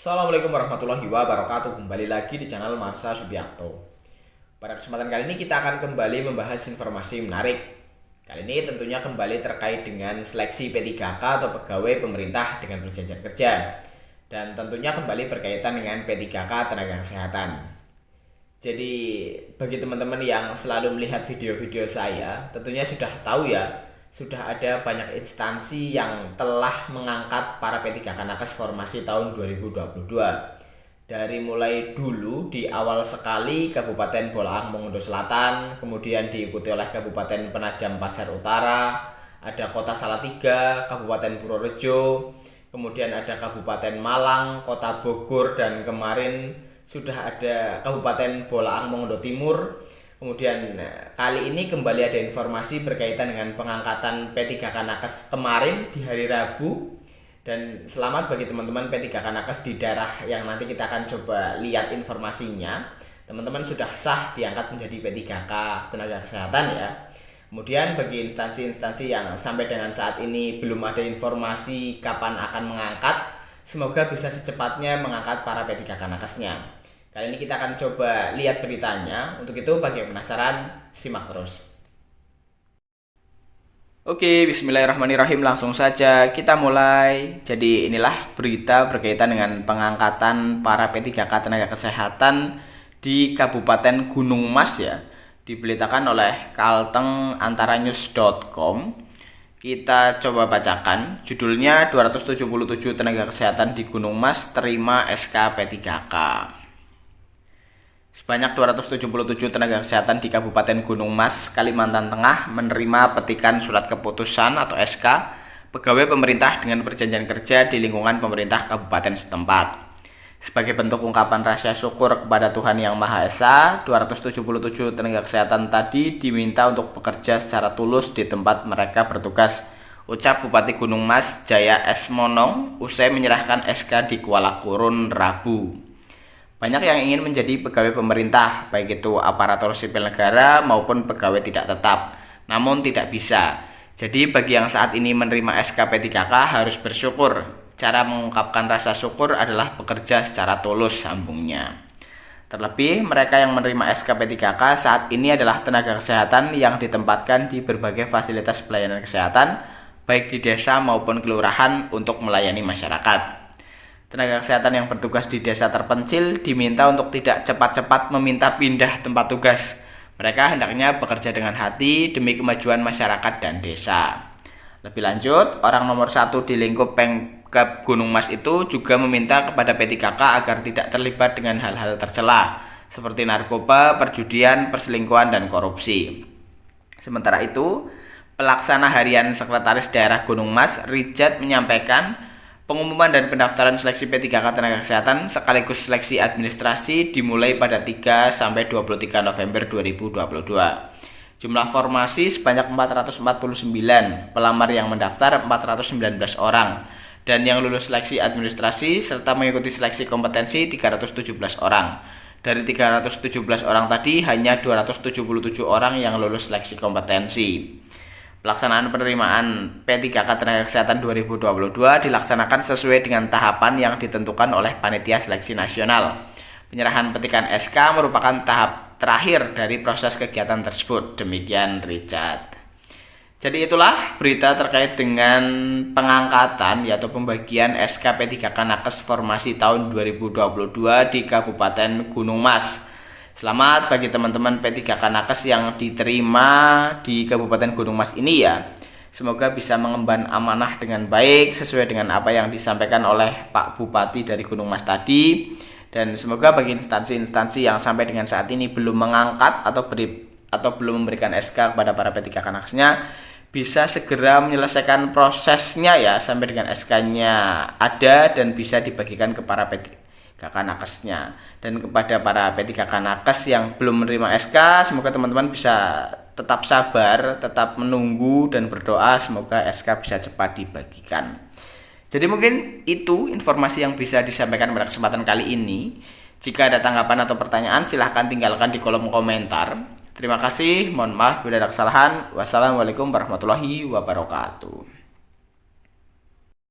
Assalamualaikum warahmatullahi wabarakatuh. Kembali lagi di channel Marsha Subiakto. Pada kesempatan kali ini kita akan kembali membahas informasi menarik. Kali ini tentunya kembali terkait dengan seleksi P3K atau pegawai pemerintah dengan perjanjian kerja. Dan tentunya kembali berkaitan dengan P3K tenaga kesehatan. Jadi bagi teman-teman yang selalu melihat video-video saya, tentunya sudah tahu ya, sudah ada banyak instansi yang telah mengangkat para P3K nakes formasi tahun 2022. Dari mulai dulu di awal sekali Kabupaten Bolaang Mongondo Selatan, kemudian diikuti oleh Kabupaten Penajam Pasir Utara, ada Kota Salatiga, Kabupaten Purworejo, kemudian ada Kabupaten Malang, Kota Bogor, dan kemarin sudah ada Kabupaten Bolaang Mongondo Timur. Kemudian kali ini kembali ada informasi berkaitan dengan pengangkatan P3K nakes kemarin di hari Rabu. Dan selamat bagi teman-teman P3K nakes di daerah yang nanti kita akan coba lihat informasinya. Teman-teman sudah sah diangkat menjadi P3K tenaga kesehatan ya. Kemudian bagi instansi-instansi yang sampai dengan saat ini belum ada informasi kapan akan mengangkat, semoga bisa secepatnya mengangkat para P3K nakesnya. Kali ini kita akan coba lihat beritanya. Untuk itu bagi yang penasaran, simak terus. Oke, bismillahirrahmanirrahim. Langsung saja kita mulai. Jadi inilah berita berkaitan dengan pengangkatan para P3K tenaga kesehatan di Kabupaten Gunung Mas ya. Diberitakan oleh kaltengantaranyus.com. Kita coba bacakan. Judulnya 277 tenaga kesehatan di Gunung Mas terima SK P3K. Sebanyak 277 tenaga kesehatan di Kabupaten Gunung Mas, Kalimantan Tengah menerima petikan surat keputusan atau SK pegawai pemerintah dengan perjanjian kerja di lingkungan pemerintah kabupaten setempat. Sebagai bentuk ungkapan rasa syukur kepada Tuhan Yang Maha Esa, 277 tenaga kesehatan tadi diminta untuk bekerja secara tulus di tempat mereka bertugas, ucap Bupati Gunung Mas Jaya S. Monong usai menyerahkan SK di Kuala Kurun Rabu. Banyak yang ingin menjadi pegawai pemerintah, baik itu aparatur sipil negara maupun pegawai tidak tetap, namun tidak bisa. Jadi bagi yang saat ini menerima SK P3K harus bersyukur. Cara mengungkapkan rasa syukur adalah bekerja secara tulus, sambungnya. Terlebih mereka yang menerima SK P3K saat ini adalah tenaga kesehatan yang ditempatkan di berbagai fasilitas pelayanan kesehatan, baik di desa maupun kelurahan untuk melayani masyarakat. Tenaga kesehatan yang bertugas di desa terpencil diminta untuk tidak cepat-cepat meminta pindah tempat tugas. Mereka hendaknya bekerja dengan hati demi kemajuan masyarakat dan desa. Lebih lanjut, orang nomor 1 di lingkup Pemkab Gunung Mas itu juga meminta kepada P3K agar tidak terlibat dengan hal-hal tercela, seperti narkoba, perjudian, perselingkuhan, dan korupsi. Sementara itu, pelaksana harian Sekretaris Daerah Gunung Mas, Richard, menyampaikan pengumuman dan pendaftaran seleksi P3K tenaga kesehatan sekaligus seleksi administrasi dimulai pada 3 sampai 23 November 2022. Jumlah formasi sebanyak 449, pelamar yang mendaftar 419 orang, dan yang lulus seleksi administrasi serta mengikuti seleksi kompetensi 317 orang. Dari 317 orang tadi hanya 277 orang yang lulus seleksi kompetensi. Pelaksanaan penerimaan P3K tenaga kesehatan 2022 dilaksanakan sesuai dengan tahapan yang ditentukan oleh Panitia Seleksi Nasional. Penyerahan petikan SK merupakan tahap terakhir dari proses kegiatan tersebut. Demikian Richard. Jadi itulah berita terkait dengan pengangkatan yaitu pembagian SK P3K nakes formasi tahun 2022 di Kabupaten Gunung Mas. Selamat bagi teman-teman P3K nakes yang diterima di Kabupaten Gunung Mas ini ya. Semoga bisa mengemban amanah dengan baik sesuai dengan apa yang disampaikan oleh Pak Bupati dari Gunung Mas tadi. Dan semoga bagi instansi-instansi yang sampai dengan saat ini belum mengangkat atau belum memberikan SK kepada para P3K nakesnya bisa segera menyelesaikan prosesnya ya sampai dengan SK-nya ada dan bisa dibagikan ke para P3K nakesnya. Dan kepada para P3K nakes yang belum menerima SK, semoga teman-teman bisa tetap sabar, tetap menunggu dan berdoa semoga SK bisa cepat dibagikan. Jadi mungkin itu informasi yang bisa disampaikan pada kesempatan kali ini. Jika ada tanggapan atau pertanyaan silahkan tinggalkan di kolom komentar. Terima kasih, mohon maaf bila ada kesalahan. Wassalamualaikum warahmatullahi wabarakatuh.